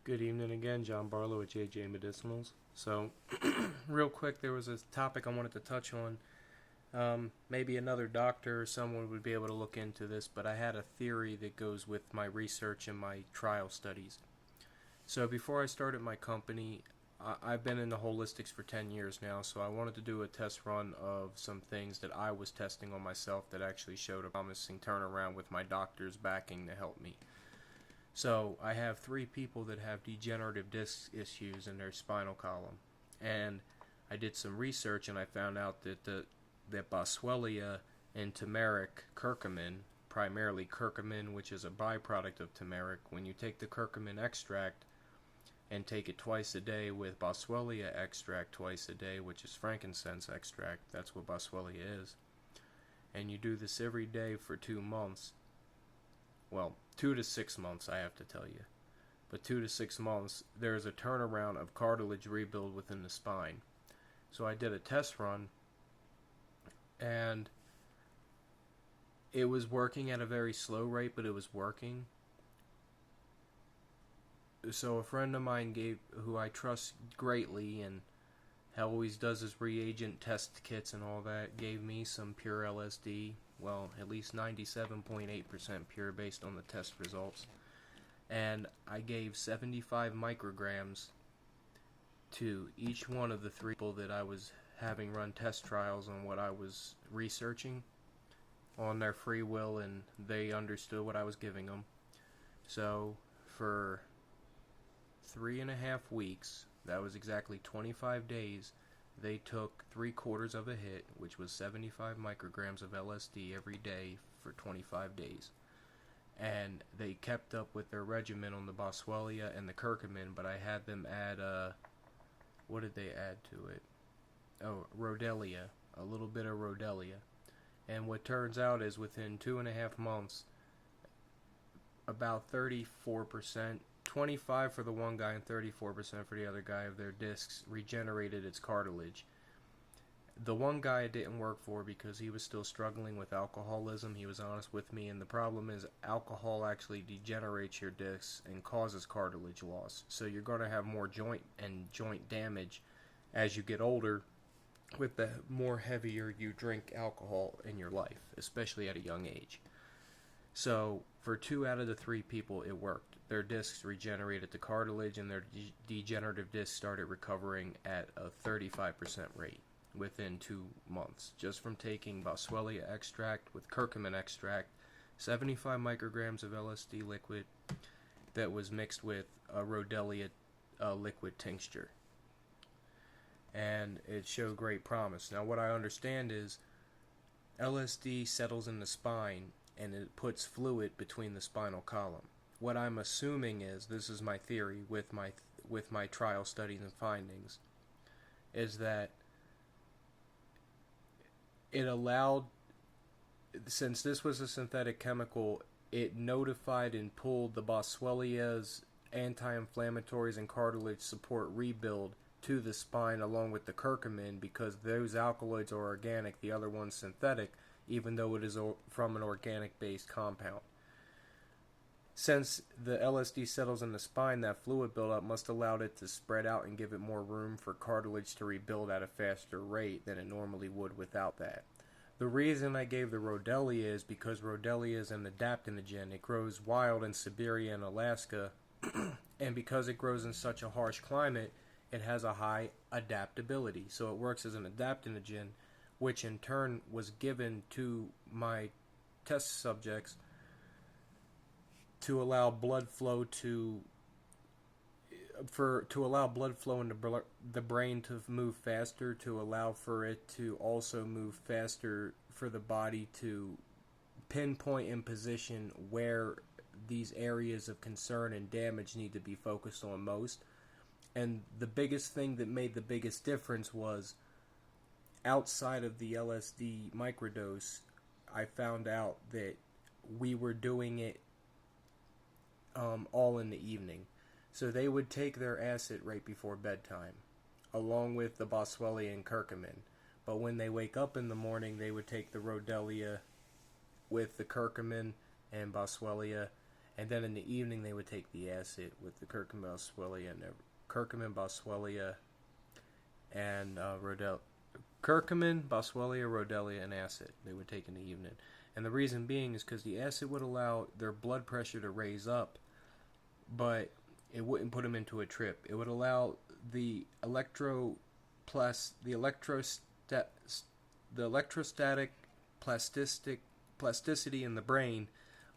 Good evening again, John Barlow at JJ Medicinals. So, real quick, there was a topic I wanted to touch on. Maybe another doctor or someone would be able to look into this, but I had a theory that goes with my research and my trial studies. So, before I started my company, I've been in the holistics for 10 years now, so I wanted to do a test run of some things that I was testing on myself that actually showed a promising turnaround with my doctor's backing to help me. So I have three people that have degenerative disc issues in their spinal column, and I did some research and I found out that Boswellia and turmeric curcumin, primarily curcumin, which is a byproduct of turmeric, when you take the curcumin extract and take it twice a day with Boswellia extract twice a day, which is frankincense extract, that's what Boswellia is, and you do this every day for 2 months. Well, 2 to 6 months, I have to tell you. But 2 to 6 months, there is a turnaround of cartilage rebuild within the spine. So I did a test run, and it was working at a very slow rate, but it was working. So a friend of mine who I trust greatly and always does his reagent test kits and all that, gave me some pure LSD. Well, at least 97.8% pure based on the test results. And I gave 75 micrograms to each one of the three people that I was having run test trials on what I was researching on their free will, and they understood what I was giving them. So for 3.5 weeks, that was exactly 25 days, they took 3/4 of a hit, which was 75 micrograms of LSD every day for 25 days. And they kept up with their regimen on the Boswellia and the curcumin, but I had them add, what did they add to it? Oh, Rhodiola, a little bit of Rhodiola. And what turns out is within 2.5 months, about 34%, 25 for the one guy and 34% for the other guy of their discs regenerated its cartilage. The one guy it didn't work for because he was still struggling with alcoholism. He was honest with me, and the problem is alcohol actually degenerates your discs and causes cartilage loss. So you're going to have more joint damage as you get older with the more heavier you drink alcohol in your life, especially at a young age. So for 2 out of the 3 people, it worked. Their discs regenerated the cartilage, and their degenerative discs started recovering at a 35% rate within 2 months, just from taking Boswellia extract with curcumin extract, 75 micrograms of LSD liquid that was mixed with a Rhodiola liquid tincture. And it showed great promise. Now, what I understand is LSD settles in the spine and it puts fluid between the spinal column. What I'm assuming is, this is my theory with my trial studies and findings, is that it allowed, since this was a synthetic chemical, it notified and pulled the Boswellia's anti-inflammatories and cartilage support rebuild to the spine along with the curcumin, because those alkaloids are organic, the other one's synthetic, even though it is from an organic-based compound. Since the LSD settles in the spine, that fluid buildup must allow it to spread out and give it more room for cartilage to rebuild at a faster rate than it normally would without that. The reason I gave the Rhodiola is because Rhodiola is an adaptogen. It grows wild in Siberia and Alaska, and because it grows in such a harsh climate, it has a high adaptability. So it works as an adaptogen, which in turn was given to my test subjects to allow blood flow in the brain to move faster, to allow for it to also move faster for the body to pinpoint and position where these areas of concern and damage need to be focused on most. And the biggest thing that made the biggest difference was, outside of the LSD microdose, I found out that we were doing it all in the evening. So they would take their acid right before bedtime, along with the Boswellia and curcumin. But when they wake up in the morning, they would take the Rhodiola with the curcumin and Boswellia, and then in the evening they would take the acid with the curcumin, boswellia, and curcumin, boswellia, rhodiola, and acid they would take in the evening. And the reason being is because the acid would allow their blood pressure to raise up, but it wouldn't put them into a trip. It would allow the electrostatic plasticity in the brain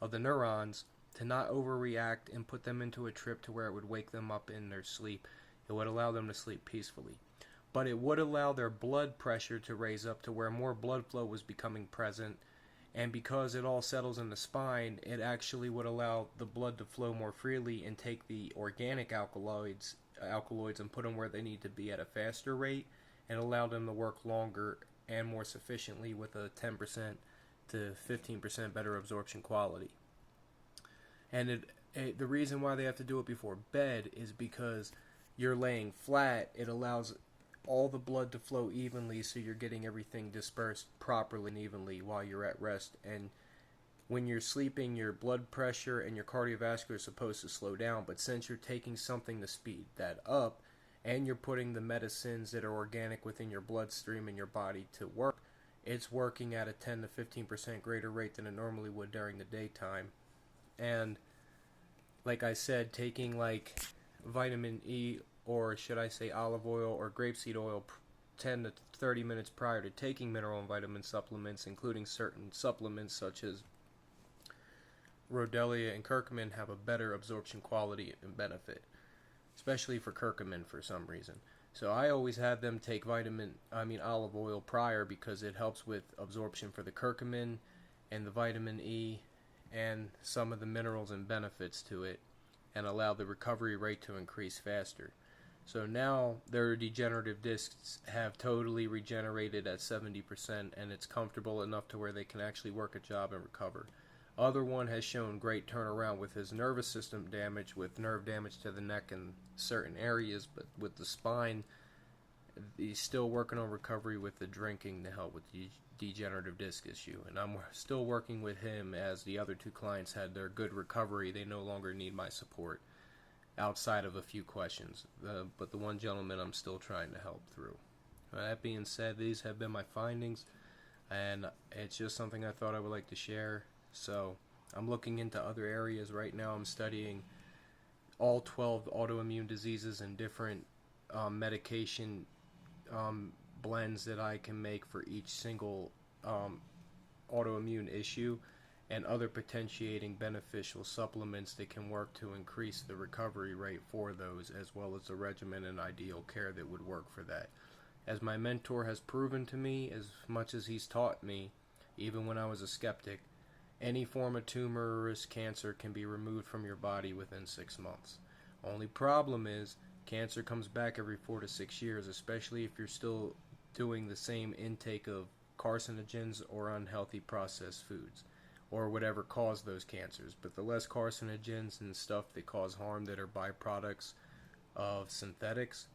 of the neurons to not overreact and put them into a trip to where it would wake them up in their sleep. It would allow them to sleep peacefully. But it would allow their blood pressure to raise up to where more blood flow was becoming present. And because it all settles in the spine, it actually would allow the blood to flow more freely and take the organic alkaloids and put them where they need to be at a faster rate, and allow them to work longer and more sufficiently with a 10% to 15% better absorption quality. And the reason why they have to do it before bed is because you're laying flat. It allows all the blood to flow evenly, so you're getting everything dispersed properly and evenly while you're at rest. And when you're sleeping, your blood pressure and your cardiovascular is supposed to slow down, but since you're taking something to speed that up, and you're putting the medicines that are organic within your bloodstream and your body to work, it's working at a 10 to 15% greater rate than it normally would during the daytime. And like I said, taking like vitamin E, or should I say olive oil or grapeseed oil, 10 to 30 minutes prior to taking mineral and vitamin supplements, including certain supplements such as rhodiola and curcumin, have a better absorption quality and benefit, especially for curcumin for some reason. So I always have them take olive oil prior, because it helps with absorption for the curcumin and the vitamin E and some of the minerals and benefits to it, and allow the recovery rate to increase faster. So now their degenerative discs have totally regenerated at 70%, and it's comfortable enough to where they can actually work a job and recover. Other one has shown great turnaround with his nervous system damage, with nerve damage to the neck and certain areas, but with the spine, he's still working on recovery with the drinking to help with the degenerative disc issue. And I'm still working with him, as the other two clients had their good recovery. They no longer need my support outside of a few questions, but the one gentleman I'm still trying to help through. That being said, these have been my findings, and it's just something I thought I would like to share. So I'm looking into other areas right now. I'm studying all 12 autoimmune diseases and different medication blends that I can make for each single autoimmune issue, and other potentiating beneficial supplements that can work to increase the recovery rate for those, as well as the regimen and ideal care that would work for that. As my mentor has proven to me, as much as he's taught me, even when I was a skeptic, any form of tumor or risk cancer can be removed from your body within 6 months. Only problem is, cancer comes back every 4 to 6 years, especially if you're still doing the same intake of carcinogens or unhealthy processed foods, or whatever caused those cancers. But the less carcinogens and stuff that cause harm that are byproducts of synthetics,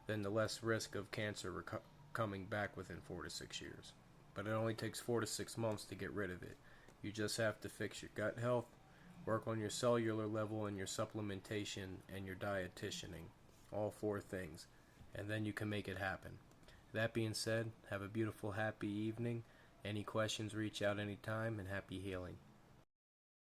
then the less risk of cancer coming back within 4 to 6 years. But it only takes 4 to 6 months to get rid of it. You just have to fix your gut health, work on your cellular level and your supplementation and your dietitianing, all 4 things, and then you can make it happen. That being said, have a beautiful, happy evening. Any questions, reach out anytime, and happy healing.